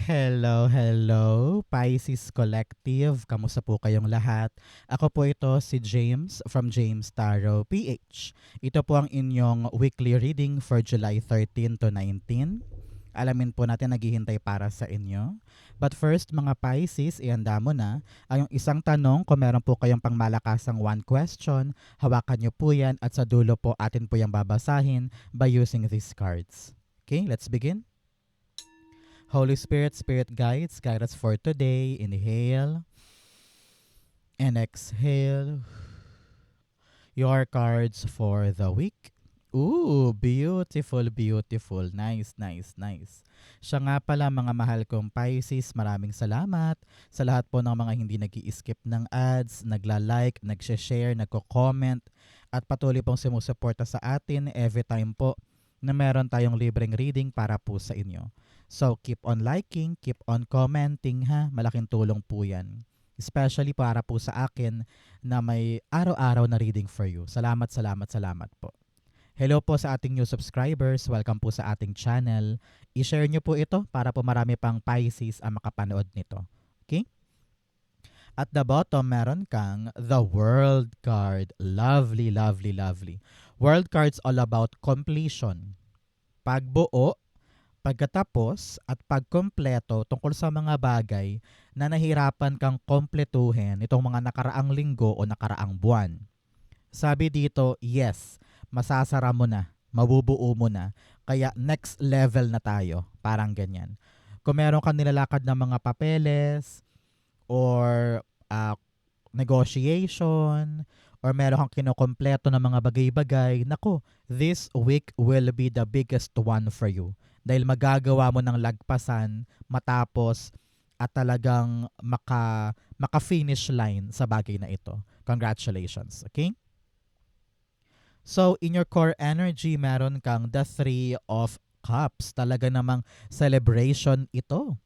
Hello, hello, Pisces Collective. Kamusta po kayong lahat? Ako po ito si James from James Tarot PH. Ito po ang inyong weekly reading for July 13 to 19. Alamin po natin naghihintay para sa inyo. But first, mga Pisces, ihanda mo na ang isang tanong. Kung meron po kayong pangmalakasang one question, hawakan nyo po yan at sa dulo po atin po yung babasahin by using these cards. Okay, let's begin. Holy Spirit, Spirit guides, guide us for today. Inhale and exhale. Your cards for the week. Ooh, beautiful, beautiful. Nice, nice, nice. Siya nga pala mga mahal kong Pisces, maraming salamat sa lahat po ng mga hindi nag-i-skip ng ads, nagla-like, nag-share, nagko-comment, at patuloy pong sumusuporta sa atin every time po na meron tayong libreng reading para po sa inyo. So, keep on liking, keep on commenting ha. Malaking tulong po yan. Especially para po sa akin na may araw-araw na reading for you. Salamat, salamat, salamat po. Hello po sa ating new subscribers. Welcome po sa ating channel. I-share nyo po ito para po marami pang Pisces ang makapanood nito. Okay? At the bottom, meron kang the World card. Lovely, lovely, lovely. World card's all about completion. Pagbuo, pagkatapos at pagkompleto tungkol sa mga bagay na nahirapan kang kompletuhin itong mga nakaraang linggo o nakaraang buwan. Sabi dito, yes, masasara mo na, mabubuo mo na, kaya next level na tayo, parang ganyan. Kung meron kang nilalakad ng mga papeles or negotiation or meron kang kinokompleto ng mga bagay-bagay, nako, this week will be the biggest one for you. Dahil magagawa mo ng lagpasan matapos at talagang maka-finish line sa bagay na ito. Congratulations, okay? So, in your core energy, meron kang the Three of Cups. Talaga namang celebration ito.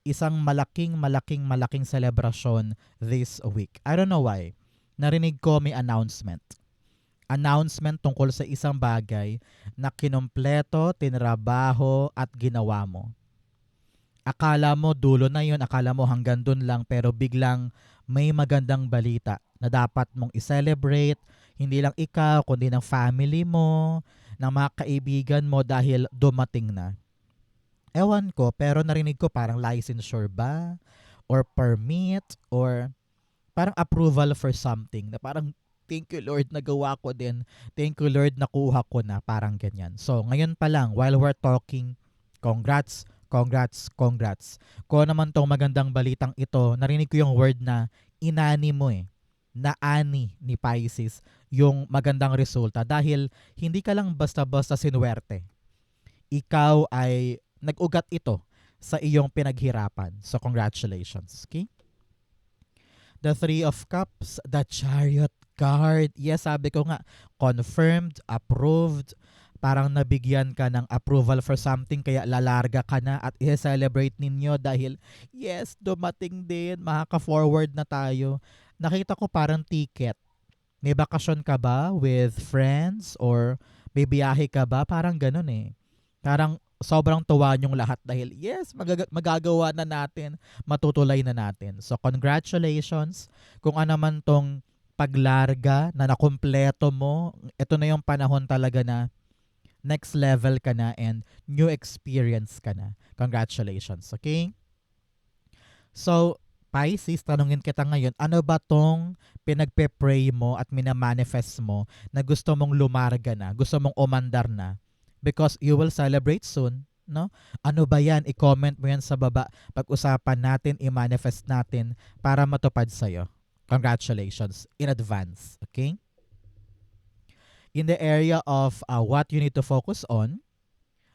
Isang malaking, malaking, malaking celebration this week. I don't know why. Narinig ko may announcement. Announcement tungkol sa isang bagay na kinompleto, tinrabaho at ginawa mo. Akala mo dulo na yun, akala mo hanggang dun lang, pero biglang may magandang balita na dapat mong i-celebrate, hindi lang ikaw, kundi ng family mo, ng mga kaibigan mo dahil dumating na. Ewan ko, pero narinig ko parang licensure ba? Or permit? Or parang approval for something na parang thank you Lord nagawa ko din. Thank you Lord nakuha ko na. Parang ganyan. So ngayon pa lang while we're talking, congrats, congrats, congrats. Kung naman tong magandang balitang ito, narinig ko yung word na inani mo eh. Naani ni Pisces yung magandang resulta dahil hindi ka lang basta-basta sinuwerte. Ikaw ay nag-ugat ito sa iyong pinaghirapan. So congratulations. Okay? The Three of Cups, the Chariot card. Yes, sabi ko nga, confirmed, approved, parang nabigyan ka ng approval for something kaya lalarga ka na at i-celebrate ninyo dahil yes, dumating din, makaka-forward na tayo. Nakita ko parang ticket. May bakasyon ka ba with friends or may biyahe ka ba? Parang ganun eh. Parang sobrang tuwa yung lahat dahil yes, magagawa na natin, matutulay na natin. So congratulations kung ano man tong paglarga na nakumpleto mo. Ito na yung panahon talaga na next level ka na and new experience ka na. Congratulations, okay? So, Pisces, tanungin kita ngayon, ano ba tong pinagpe-pray mo at minamanifest mo na gusto mong lumarga na, gusto mong umandar na? Because you will celebrate soon, no? Ano ba yan? I-comment mo yan sa baba. Pag-usapan natin, i-manifest natin para matupad sa'yo. Congratulations in advance, okay? In the area of what you need to focus on,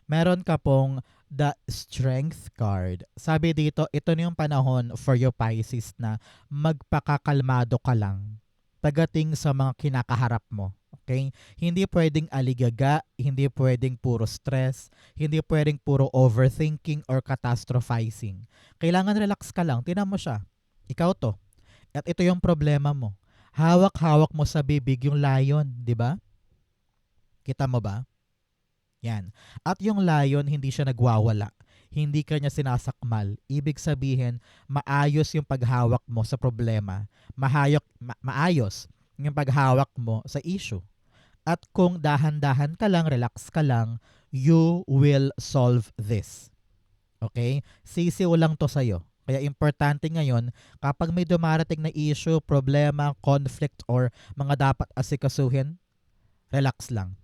meron ka pong the Strength card. Sabi dito, ito na yung panahon for you Pisces na magpakakalmado ka lang pagdating sa mga kinakaharap mo. Okay? Hindi pwedeng aligaga, hindi pwedeng puro stress, hindi pwedeng puro overthinking or catastrophizing. Kailangan relax ka lang. Tingnan mo siya. Ikaw to. At ito yung problema mo. Hawak-hawak mo sa bibig yung lion, di ba? Kita mo ba? Yan. At yung lion, hindi siya nagwawala. hindi ka niya sinasakmal. Ibig sabihin, maayos yung paghawak mo sa problema. Maayos yung paghawak mo sa issue. At kung dahan-dahan ka lang, relax ka lang, you will solve this. Okay? Sisiw lang to sa'yo. Kaya importante ngayon, kapag may dumarating na issue, problema, conflict, or mga dapat asikasuhin, relax lang.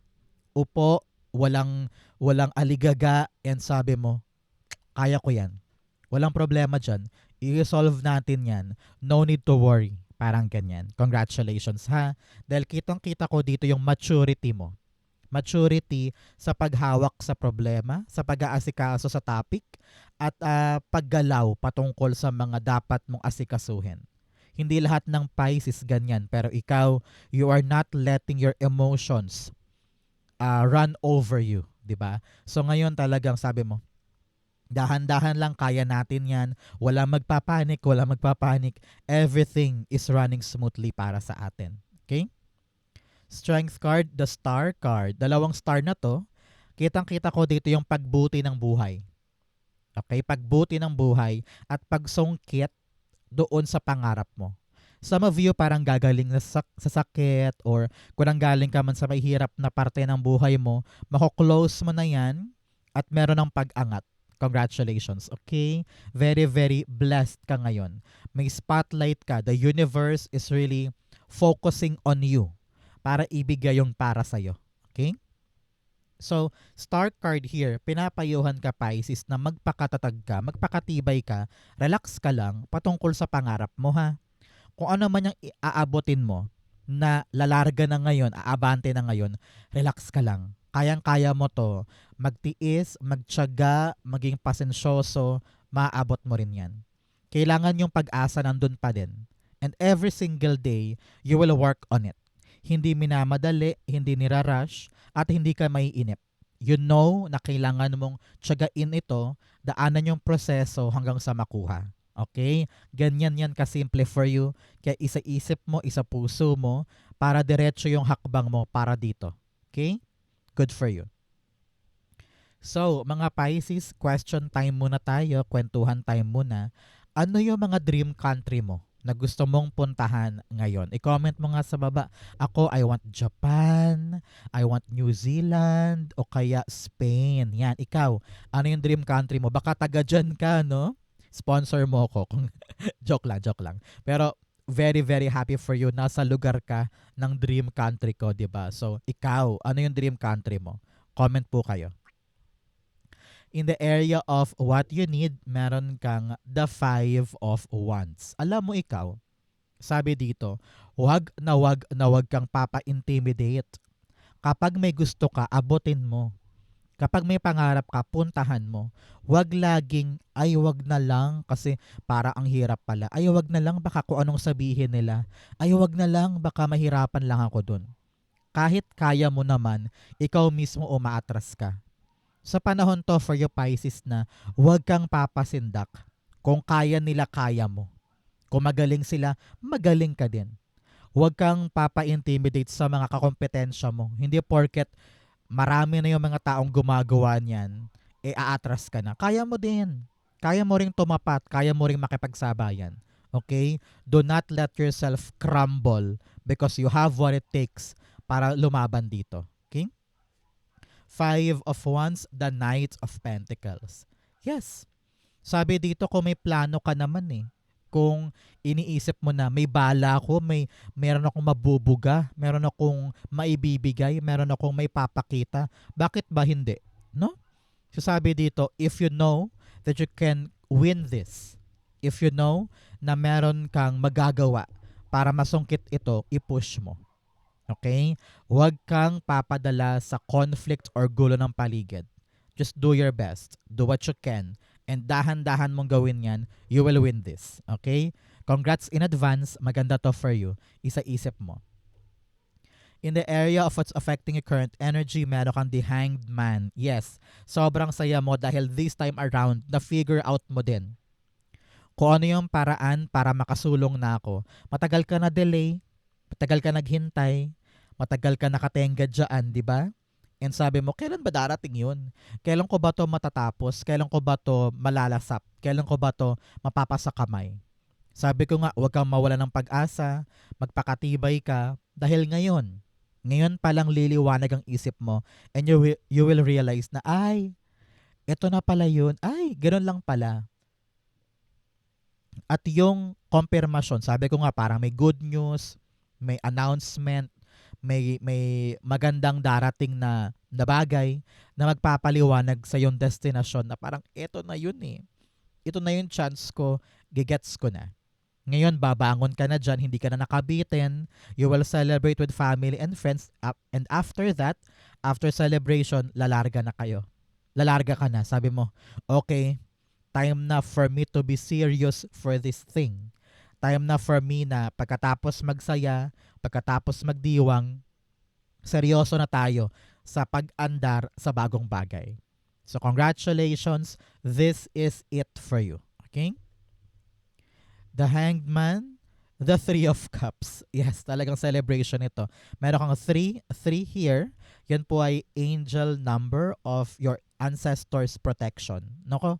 Upo, walang aligaga, and sabi mo, kaya ko yan. Walang problema dyan. I-resolve natin yan. No need to worry. Parang ganyan. Congratulations ha. Dahil kitang-kita ko dito yung maturity mo. Maturity sa paghawak sa problema, sa pag-aasikaso sa topic, at paggalaw patungkol sa mga dapat mong asikasuhin. Hindi lahat ng Pisces ganyan, pero ikaw, you are not letting your emotions run over you, 'di ba? So ngayon talagang sabi mo, dahan-dahan lang, kaya natin yan. Walang magpapanik. Everything is running smoothly para sa atin. Okay? Strength card, the star card. Dalawang star na to. Kitang-kita ko dito yung pagbuti ng buhay. Okay? Pagbuti ng buhay at pagsungkit doon sa pangarap mo. Some of you parang gagaling sa sakit, or kung nanggaling ka man sa mahihirap na parte ng buhay mo, mako-close mo na yan at meron ng pag-angat. Congratulations, okay? Very, very blessed ka ngayon. May spotlight ka. The universe is really focusing on you para ibigay yung para sa'yo. Okay? So, star card here, pinapayuhan ka, Pisces, na magpakatatag ka, magpakatibay ka, relax ka lang patungkol sa pangarap mo, ha? Kung ano man yung aabotin mo na lalarga na ngayon, aabante na ngayon, relax ka lang. Kayang-kaya mo to. Magtiis, magtiyaga, maging pasensyoso, maaabot mo rin yan. Kailangan yung pag-asa nandun pa din. And every single day, you will work on it. Hindi minamadali, hindi nirarush, at hindi ka maiinip. You know na kailangan mong tiyagain ito, daanan yung proseso hanggang sa makuha. Okay? Ganyan yan kasimple for you. Kaya isa-isip mo, isa-puso mo, para diretso yung hakbang mo para dito. Okay? Good for you. So, mga Pisces, question time muna tayo, kwentuhan time muna. Ano yung mga dream country mo na gusto mong puntahan ngayon? I-comment mo nga sa baba. Ako, I want Japan, I want New Zealand, o kaya Spain. Yan, ikaw, ano yung dream country mo? Baka taga dyan ka, no? Sponsor mo ko. Joke lang. Pero, very, very happy for you. Nasa lugar ka ng dream country ko, diba? So, ikaw, ano yung dream country mo? Comment po kayo. In the area of what you need, meron kang the 5 of Wands. Alam mo ikaw, sabi dito, wag kang papa-intimidate. Kapag may gusto ka, abutin mo. Kapag may pangarap ka, puntahan mo. Wag laging, ay wag na lang kasi para ang hirap pala. Ay wag na lang, baka kung anong sabihin nila. Ay wag na lang, baka mahirapan lang ako dun. Kahit kaya mo naman, ikaw mismo umaatras ka. Sa panahon to for you Pisces na, wag kang papasindak. Kung kaya nila, kaya mo. Kung magaling sila, magaling ka din. Wag kang papa-intimidate sa mga kakompetensya mo. Hindi porket marami na yung mga taong gumagawa niyan, aatras ka na. Kaya mo din. Kaya mo ring tumapat. Kaya mo ring makipagsabayan. Okay? Do not let yourself crumble because you have what it takes para lumaban dito. Okay? 5 of Wands, the Knight of Pentacles. Yes. Sabi dito, kung may plano ka naman kung iniisip mo na may bala ako, meron akong mabubuga, meron akong maibibigay, meron akong may papakita, bakit ba hindi? No? So sabi dito, if you know that you can win this, if you know na meron kang magagawa para masungkit ito, i-push mo. Okay? Huwag kang papadala sa conflict or gulo ng paligid. Just do your best. Do what you can. And dahan-dahan mong gawin yan, you will win this. Okay? Congrats in advance. Maganda to for you. Isa-isip mo. In the area of what's affecting your current energy, meron kang the Hanged Man. Yes, sobrang saya mo dahil this time around, na-figure out mo din kung ano yung paraan para makasulong na ako. Matagal ka na delay, matagal ka naghintay, matagal ka nakatenga dyan, di ba? And sabi mo, kailan ba darating yun? Kailan ko ba to matatapos? Kailan ko ba to malalasap? Kailan ko ba to mapapasa kamay? Sabi ko nga, huwag kang mawala ng pag-asa, magpakatibay ka, dahil ngayon palang liliwanag ang isip mo and you will realize na, ay, eto na pala yun. Ay, ganoon lang pala. At yung confirmation, sabi ko nga parang may good news, may announcement, may magandang darating na bagay na magpapaliwanag sa yung destination na parang eto na yun eh. Ito na yung chance ko, gigets ko na. Ngayon, babangon ka na dyan, hindi ka na nakabitin. You will celebrate with family and friends. And after that, after celebration, lalarga na kayo. Lalarga ka na. Sabi mo, okay, time na for me to be serious for this thing. Time na for me na pagkatapos magsaya, pagkatapos magdiwang, seryoso na tayo sa pag-andar sa bagong bagay. So congratulations, this is it for you. Okay? The Hanged Man, the Three of Cups. Yes, talagang celebration ito. Meron kang 3 here. Yan po ay angel number of your ancestors' protection. Nako,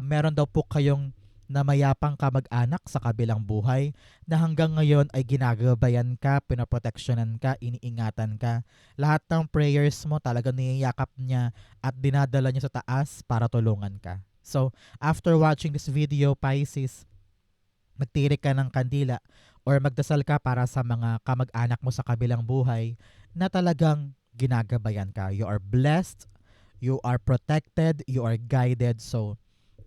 meron daw po kayong na mayapang kamag-anak sa kabilang buhay na hanggang ngayon ay ginagabayan ka, pinaproteksyonan ka, iniingatan ka. Lahat ng prayers mo talaga niyayakap niya at dinadala niya sa taas para tulungan ka. So, after watching this video, Pisces, magtirik ka ng kandila or magdasal ka para sa mga kamag-anak mo sa kabilang buhay na talagang ginagabayan ka. You are blessed, you are protected, you are guided. So,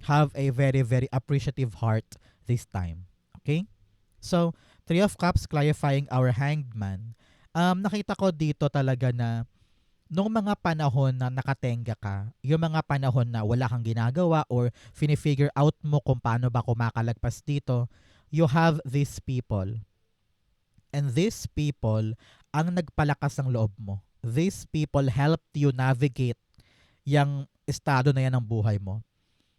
have a very, very appreciative heart this time. Okay? So, Three of Cups clarifying our Hanged Man. Nakita ko dito talaga na nung mga panahon na nakatenga ka, yung mga panahon na wala kang ginagawa or fini-figure out mo kung paano ba kumakalagpas dito, you have these people. And these people ang nagpalakas ng loob mo. These people helped you navigate yung estado na yan ng buhay mo.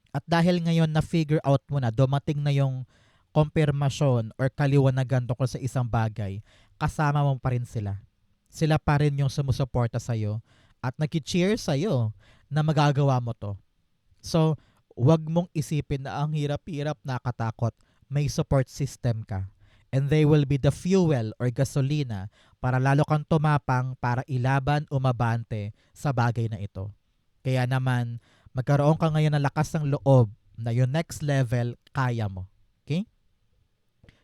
At dahil ngayon na-figure out mo na, dumating na yung konfirmasyon or kaliwanagan tungkol sa isang bagay, kasama mo pa rin sila. Sila pa rin yung sumusuporta sa'yo at nag-cheer sa'yo na magagawa mo to. So, wag mong isipin na ang hirap-hirap, nakatakot. May support system ka. And they will be the fuel or gasolina para lalo kang tumapang para ilaban, umabante sa bagay na ito. Kaya naman, magkaroon ka ngayon ng lakas ng loob na yung next level, kaya mo. Okay?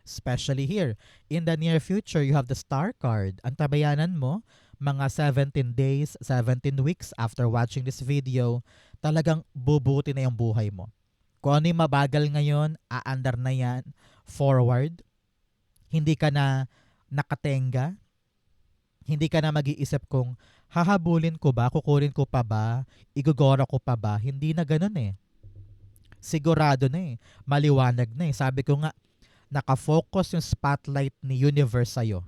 Especially here, in the near future, you have the Star card. Ang tabayanan mo, mga 17 days, 17 weeks after watching this video, talagang bubuti na yung buhay mo. Kung ano yung mabagal ngayon, aandar na yan, forward. Hindi ka na nakatenga. Hindi ka na mag-iisip kung hahabulin ko ba, kukunin ko pa ba, igugora ko pa ba. Hindi na ganun eh. Sigurado na eh. Maliwanag na eh. Sabi ko nga, nakafocus yung spotlight ni universe sa'yo.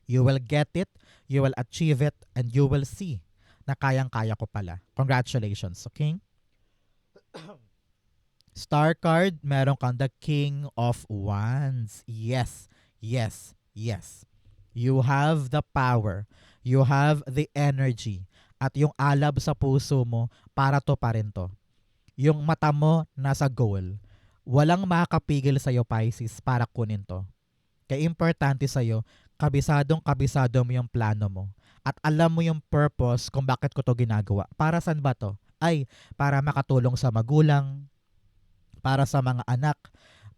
You will get it, you will achieve it, and you will see na kayang-kaya ko pala. Congratulations, okay? Star card, meron kang the King of Wands. Yes, yes, yes. You have the power. You have the energy. At yung alab sa puso mo, para to pa rin to. Yung mata mo nasa goal. Walang makakapigil sa'yo, Pisces, para kunin to. Kaya importante sa'yo, kabisado mo yung plano mo. At alam mo yung purpose kung bakit ko to ginagawa. Para saan ba to? Ay, para makatulong sa magulang, para sa mga anak,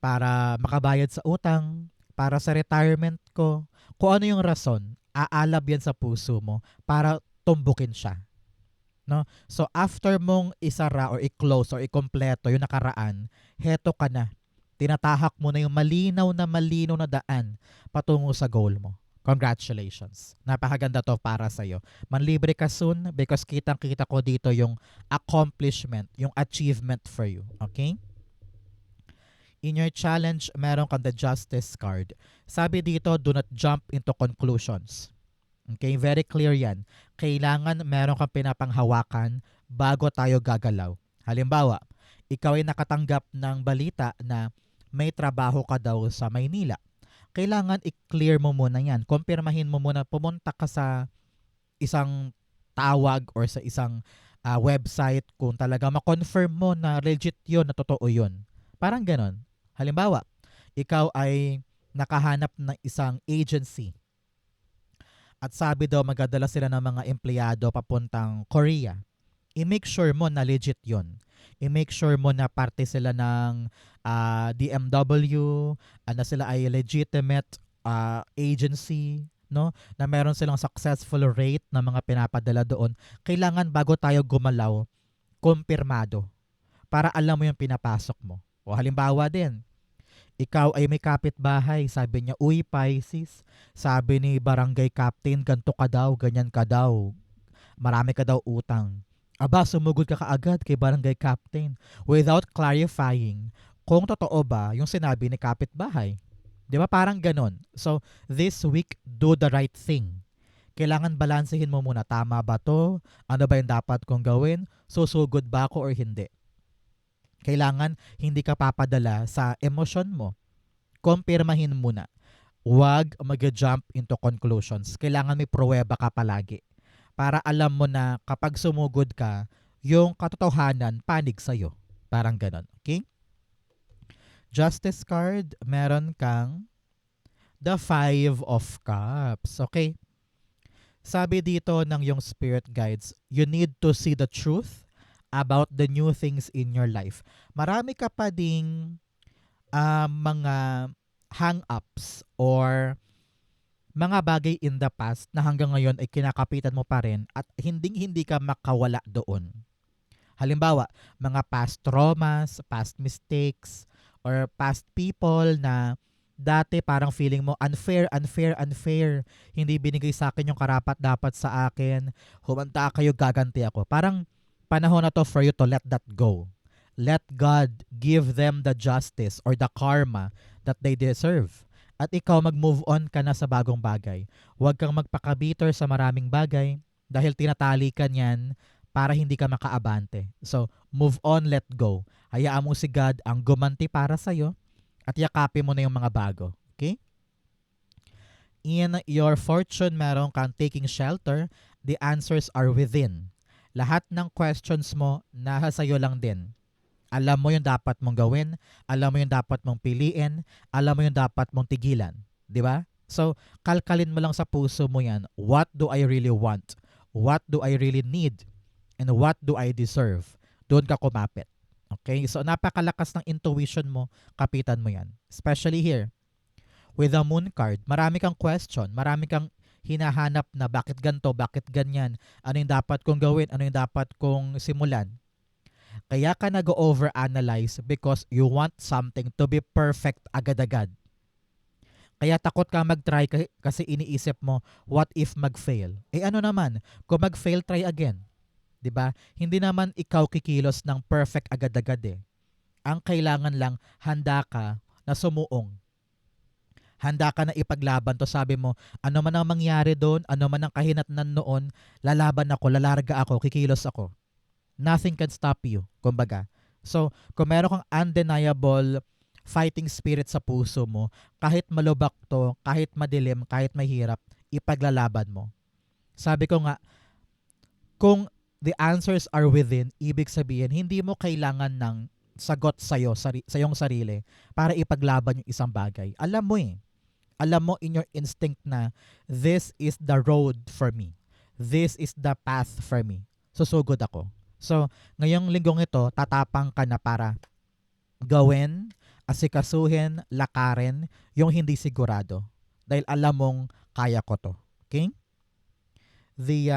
para makabayad sa utang, para sa retirement ko. Kung ano yung rason, aalab yan sa puso mo para tumbukin siya. No? So after mong isara or i-close or i-kompleto yung nakaraan, heto ka na. Tinatahak mo na yung malinaw na daan patungo sa goal mo. Congratulations. Napakaganda to para sa'yo. Manlibre ka soon because kitang-kita ko dito yung accomplishment, yung achievement for you. Okay? In your challenge, meron kang the Justice card. Sabi dito, do not jump into conclusions. Okay, very clear yan. Kailangan meron kang pinapanghawakan bago tayo gagalaw. Halimbawa, ikaw ay nakatanggap ng balita na may trabaho ka daw sa Maynila. Kailangan i-clear mo muna yan. Kumpirmahin mo muna, pumunta ka sa isang tawag or sa isang website kung talaga ma-confirm mo na legit yun, na totoo yun. Parang ganon. Halimbawa, ikaw ay nakahanap ng isang agency at sabi daw magdadala sila ng mga empleyado papuntang Korea. I-make sure mo na legit yun. I-make sure mo na parte sila ng DMW, na sila ay legitimate agency, no? Na meron silang successful rate na mga pinapadala doon. Kailangan bago tayo gumalaw, kumpirmado para alam mo yung pinapasok mo. O halimbawa din, ikaw ay may kapitbahay, sabi niya, uy Pisces, sabi ni barangay captain, ganto ka daw, ganyan ka daw, marami ka daw utang. Aba, sumugod ka kaagad kay barangay captain without clarifying kung totoo ba yung sinabi ni kapitbahay. Di ba? Parang ganon. So, this week, do the right thing. Kailangan balansehin mo muna, tama ba to? Ano ba yung dapat kong gawin? Susugod ba ako or hindi? Kailangan hindi ka papadala sa emosyon mo. Kumpirmahin muna. Huwag mag-jump into conclusions. Kailangan may pruweba ka palagi. Para alam mo na kapag sumugod ka, yung katotohanan panig sa'yo. Parang ganon. Okay? Justice card, meron kang the Five of Cups. Okay? Sabi dito ng yung spirit guides, you need to see the truth about the new things in your life. Marami ka pa ding mga hang-ups or mga bagay in the past na hanggang ngayon ay kinakapitan mo pa rin at hindi ka makawala doon. Halimbawa, mga past traumas, past mistakes, or past people na dati parang feeling mo unfair. Hindi binigay sa akin yung karapat dapat sa akin. Humanta kayo, gaganti ako. Parang panahon na to for you to let that go. Let God give them the justice or the karma that they deserve. At ikaw mag-move on ka na sa bagong bagay. Huwag kang magpakabitter sa maraming bagay dahil tinatali ka niyan para hindi ka makaabante. So, move on, let go. Hayaan mo si God ang gumanti para sa'yo at yakapin mo na yung mga bago. Okay? In your fortune, meron kang taking shelter. The answers are within. Lahat ng questions mo, nasa sa'yo lang din. Alam mo yung dapat mong gawin, alam mo yung dapat mong piliin, alam mo yung dapat mong tigilan. Di ba? So, kalkalin mo lang sa puso mo yan. What do I really want? What do I really need? And what do I deserve? Doon ka kumapit. Okay? So, napakalakas ng intuition mo, kapitan mo yan. Especially here, with the moon card, marami kang question, marami kang hinahanap na bakit ganto, bakit ganyan, ano yung dapat kong gawin, ano yung dapat kong simulan. Kaya ka nag-overanalyze because you want something to be perfect agad-agad. Kaya takot ka mag-try kasi iniisip mo, what if mag-fail? Eh ano naman, kung mag-fail, try again. 'Di ba? Hindi naman ikaw kikilos ng perfect agad-agad eh. Ang kailangan lang, handa ka na sumuong. Handa ka na ipaglaban to, sabi mo, ano man ang mangyari doon, ano man ang kahinatnan noon, lalaban ako, lalarga ako, kikilos ako. Nothing can stop you, kumbaga. So, kung meron kang undeniable fighting spirit sa puso mo, kahit malubak to, kahit madilim, kahit mahirap, ipaglalaban mo. Sabi ko nga, kung the answers are within, ibig sabihin, hindi mo kailangan ng sagot sa iyong sarili para ipaglaban yung isang bagay. Alam mo eh. Alam mo in your instinct na this is the road for me. This is the path for me. Susugod ako. So, ngayong linggong ito, tatapang ka na para gawin, asikasuhin, lakarin yung hindi sigurado. Dahil alam mong kaya ko to. Okay? The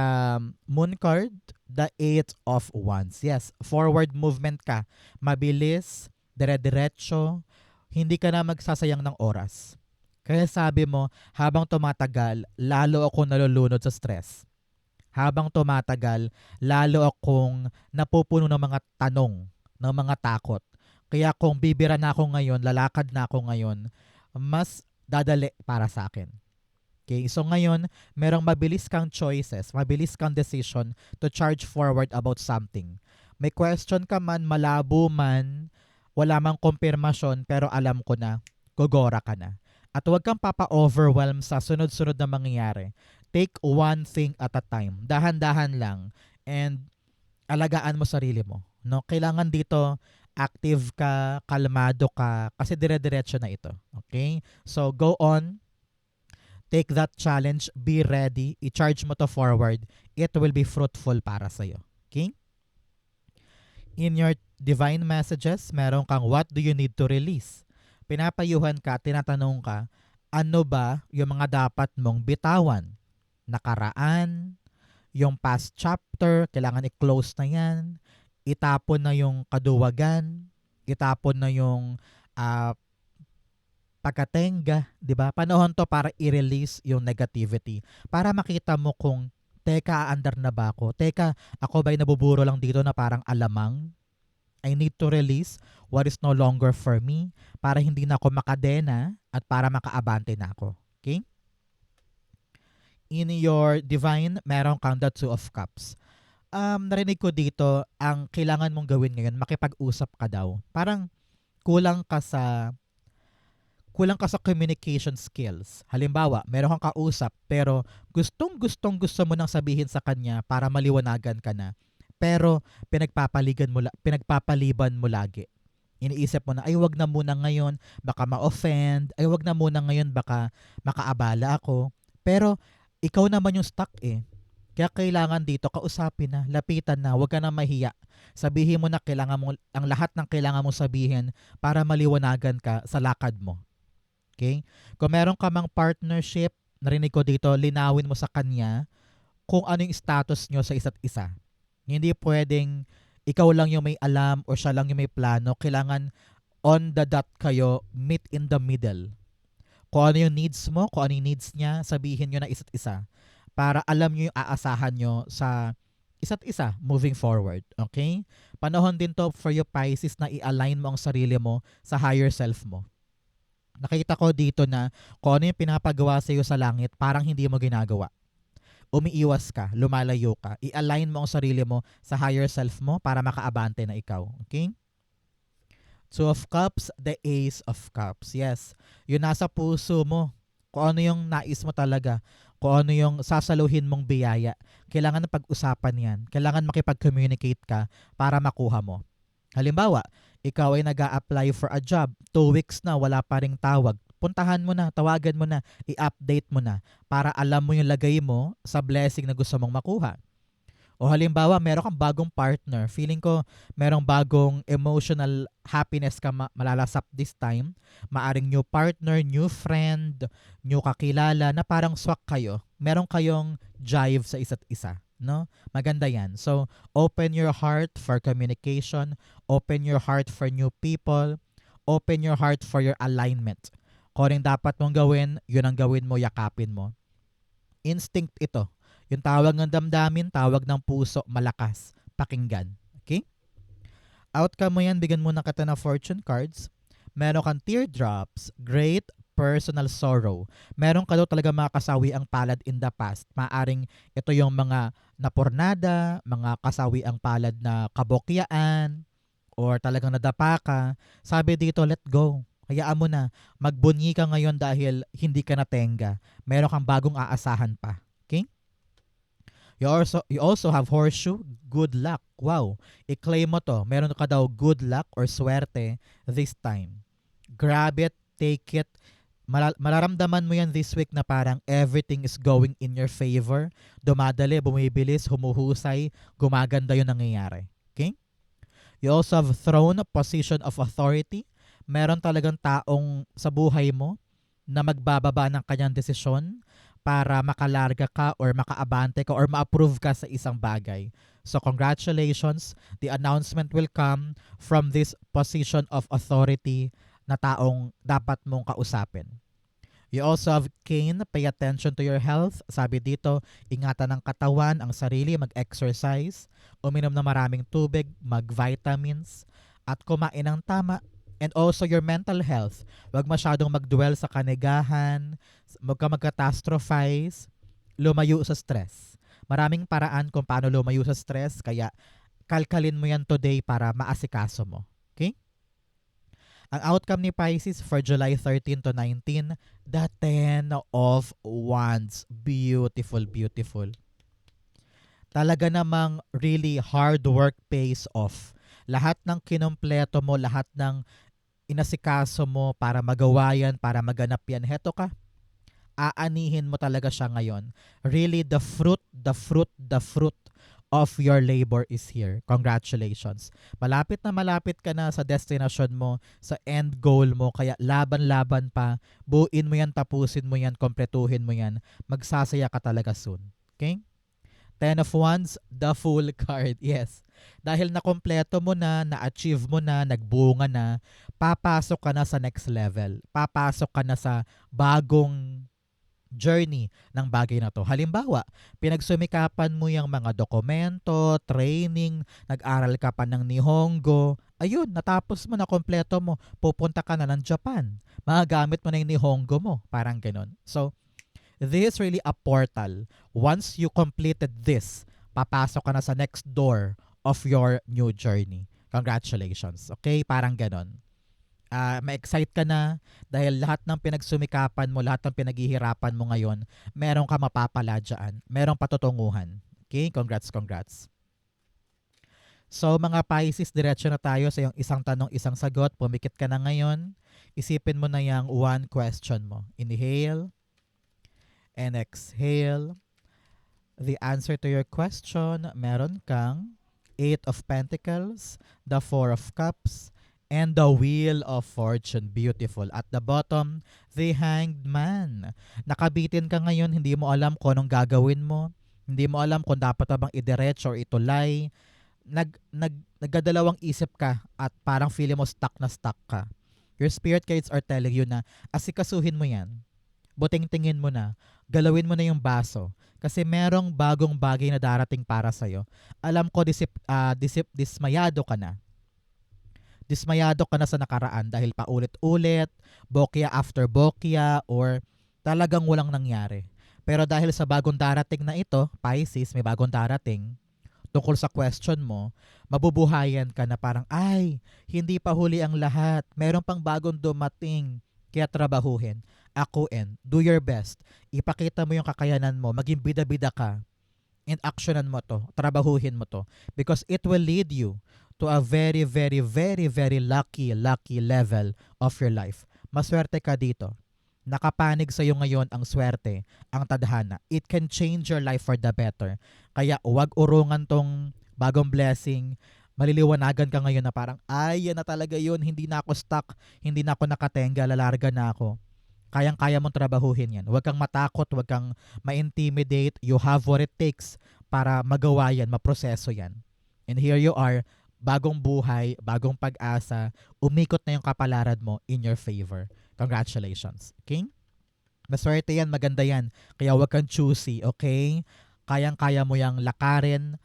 moon card, the 8 of Wands. Yes, forward movement ka. Mabilis, dire-diretso, hindi ka na magsasayang ng oras. Kaya sabi mo, habang tumatagal, lalo ako nalulunod sa stress. Habang tumatagal, lalo akong napupuno ng mga tanong, ng mga takot. Kaya kung bibira na ako ngayon, lalakad na ako ngayon, mas dadali para sa akin. Okay, so ngayon, merong mabilis kang choices, mabilis kang decision to charge forward about something. May question ka man, malabo man, wala mang kumpirmasyon, pero alam ko na, gogora ka na. At huwag kang papa-overwhelm sa sunod-sunod na mangyayari. Take one thing at a time. Dahan-dahan lang. And alagaan mo sarili mo. No? Kailangan dito active ka, kalmado ka, kasi dire-diretso na ito. Okay? So, go on. Take that challenge. Be ready. I-charge mo to forward. It will be fruitful para sa'yo. Okay? In your divine messages, meron kang what do you need to release? Pinapayuhan ka, tinatanong ka, ano ba yung mga dapat mong bitawan? Nakaraan, yung past chapter, kailangan i-close na yan, itapon na yung kaduwagan, itapon na yung ah, pagkatenga, di ba? Panahon to para i-release yung negativity. Para makita mo kung, teka, aandar na ba ako? Teka, ako ba'y nabuburo lang dito na parang alamang? I need to release what is no longer for me para hindi na ako makadena at para makaabante na ako. Okay? In your divine, meron kang the Two of Cups. Narinig ko dito, ang kailangan mong gawin ngayon, makipag-usap ka daw. Parang kulang ka sa communication skills. Halimbawa, meron kang kausap pero gusto mo nang sabihin sa kanya para maliwanagan ka na. Pero pinagpapaliban mo lagi. Iniisip mo na, ay wag na muna ngayon, baka ma-offend, ay wag na muna ngayon, baka makaabala ako. Pero ikaw naman yung stuck eh. Kaya kailangan dito, kausapin na, lapitan na, wag ka na mahiya. Sabihin mo na ang lahat ng kailangan mong sabihin para maliwanagan ka sa lakad mo. Okay? Kung meron ka mang partnership, narinig ko dito, linawin mo sa kanya kung ano yung status nyo sa isa't isa. Hindi pwedeng ikaw lang yung may alam o siya lang yung may plano. Kailangan on the dot kayo, meet in the middle. Kung ano yung needs mo, kung ano yung needs niya, sabihin nyo na isa't isa. Para alam nyo yung aasahan nyo sa isa't isa moving forward. Okay? Panahon din to for you Pisces na i-align mo ang sarili mo sa higher self mo. Nakita ko dito na kung ano yung pinapagawa sa iyo sa langit, parang hindi mo ginagawa. Umiiwas ka, lumalayo ka. I-align mo ang sarili mo sa higher self mo para makaabante na ikaw. Okay? Two of Cups, the Ace of Cups. Yes, yun nasa puso mo. Kung ano yung nais mo talaga. Kung ano yung sasaluhin mong biyaya. Kailangan na pag-usapan yan. Kailangan makipag-communicate ka para makuha mo. Halimbawa, ikaw ay nag-a-apply for a job, 2 weeks na, wala pa ring tawag. Puntahan mo na, tawagan mo na, i-update mo na para alam mo yung lagay mo sa blessing na gusto mong makuha. O halimbawa, meron kang bagong partner. Feeling ko merong bagong emotional happiness ka malalasap this time. Maaring new partner, new friend, new kakilala na parang swak kayo. Meron kayong jive sa isa't isa. No? Maganda yan. So, open your heart for communication. Open your heart for new people. Open your heart for your alignment. Kung anong dapat mong gawin, yun ang gawin mo, yakapin mo. Instinct ito. Yung tawag ng damdamin, tawag ng puso, malakas. Pakinggan. Okay? Outcome mo yan, bigyan mo ng kata na fortune cards. Meron kang teardrops, great personal sorrow. Meron ka daw talaga mga kasawi ang palad in the past. Maaring ito yung mga napornada, mga kasawi ang palad na kabokyaan, or talagang nadapa ka. Sabi dito, let go. Hayaan mo na. Magbunyi ka ngayon dahil hindi ka natenga. Meron kang bagong aasahan pa. Okay? You also have horseshoe, good luck. Wow. I-claim mo to. Meron ka daw good luck or swerte this time. Grab it, take it. Mararamdaman mo yan this week na parang everything is going in your favor. Dumadali, bumibilis, humuhusay, gumaganda yung nangyayari. Okay? You also have throne, position of authority. Meron talagang taong sa buhay mo na magbababa ng kanyang desisyon para makalarga ka or makaabante ka or ma-approve ka sa isang bagay. So congratulations, the announcement will come from this position of authority na taong dapat mong kausapin. You also have Cain, pay attention to your health. Sabi dito, ingatan ng katawan, ang sarili, mag-exercise, uminom ng maraming tubig, mag-vitamins, at kumain ng tama. And also your mental health. Huwag masyadong mag-dwell sa kanigahan, huwag ka mag-catastrophize, lumayo sa stress. Maraming paraan kung paano lumayo sa stress, kaya kalkalin mo yan today para maasikaso mo. Okay? Ang outcome ni Pisces for July 13 to 19, the 10 of Wands. Beautiful, beautiful. Talaga namang really hard work pays off. Lahat ng kinumpleto mo, lahat ng inasikaso mo para magawa yan, para maganap yan, heto ka, aanihin mo talaga siya ngayon. Really, the fruit of your labor is here. Congratulations. Malapit na malapit ka na sa destination mo, sa end goal mo, kaya laban-laban pa, buuin mo yan, tapusin mo yan, kompletuhin mo yan, magsasaya ka talaga soon. Okay? 10 of Wands, the Fool card. Yes. Dahil nakompleto mo na, na-achieve mo na, nagbunga na, papasok ka na sa next level. Papasok ka na sa bagong journey ng bagay na to. Halimbawa, pinagsumikapan mo yung mga dokumento, training, nag-aral ka pa ng Nihongo, ayun, natapos mo na, kompleto mo, pupunta ka na ng Japan. Magagamit mo na yung Nihongo mo, parang ganun. So, this is really a portal. Once you completed this, papasok ka na sa next door of your new journey. Congratulations. Okay? Parang ganon. Ma-excite ka na dahil lahat ng pinagsumikapan mo, lahat ng pinaghihirapan mo ngayon, meron ka mapapala dyan. Merong patutunguhan. Okay? Congrats, congrats. So mga Pisces, diretso na tayo sa yung isang tanong, isang sagot. Pumikit ka na ngayon. Isipin mo na yung one question mo. Inhale and exhale. The answer to your question, meron kang 8 of Pentacles, the 4 of Cups, and the Wheel of Fortune. Beautiful. At the bottom, the Hanged Man. Nakabitin ka ngayon, hindi mo alam kung anong gagawin mo. Hindi mo alam kung dapat na bang idiretso or itulay. Nagdadalawang isip ka at parang feeling mo stuck na stuck ka. Your spirit guides are telling you na asikasuhin mo yan. Buting tingin mo na. Galawin mo na yung baso. Kasi merong bagong bagay na darating para sa'yo. Alam ko dismayado ka na. Dismayado ka na sa nakaraan dahil paulit-ulit, bokya after bokya, or talagang walang nangyari. Pero dahil sa bagong darating na ito, Pisces, may bagong darating, tungkol sa question mo, mabubuhayan ka na parang, ay, hindi pa huli ang lahat. Meron pang bagong dumating. Kaya trabahuhin, akuin, do your best. Ipakita mo yung kakayanan mo, maging bida-bida ka. And actionan mo to, trabahuhin mo to. Because it will lead you to a very, very, very, very lucky level of your life. Maswerte ka dito. Nakapanig sa iyo ngayon ang swerte, ang tadhana. It can change your life for the better. Kaya huwag urungan tong bagong blessing. Maliliwanagan ka ngayon na parang, ay, yan na talaga yun. Hindi na ako stuck. Hindi na ako nakatenga. Lalarga na ako. Kayang-kaya mong trabahuhin yan. Huwag kang matakot. Huwag kang ma-intimidate. You have what it takes para magawa yan, maproseso yan. And here you are, bagong buhay, bagong pag-asa, umikot na yung kapalaran mo in your favor. Congratulations. Okay? Maswerte yan, maganda yan. Kaya huwag kang choosy, okay? Kayang-kaya mo yung lakarin,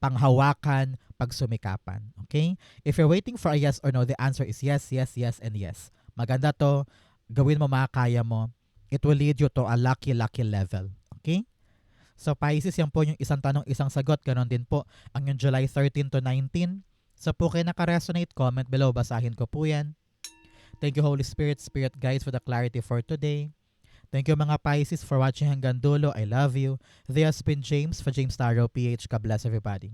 panghawakan, pagsumikapan. Okay? If you're waiting for a yes or no, the answer is yes, yes, yes, and yes. Maganda to. Gawin mo, makakaya mo. It will lead you to a lucky level. Okay? So Pisces, yan po yung isang tanong, isang sagot. Ganon din po ang yung July 13 to 19. So po kayo naka-resonate, comment below. Basahin ko po yan. Thank you Holy Spirit, Spirit Guides for the clarity for today. Thank you mga Pisces for watching hanggang dulo. I love you. This has been James for James Tarot PH. God bless everybody.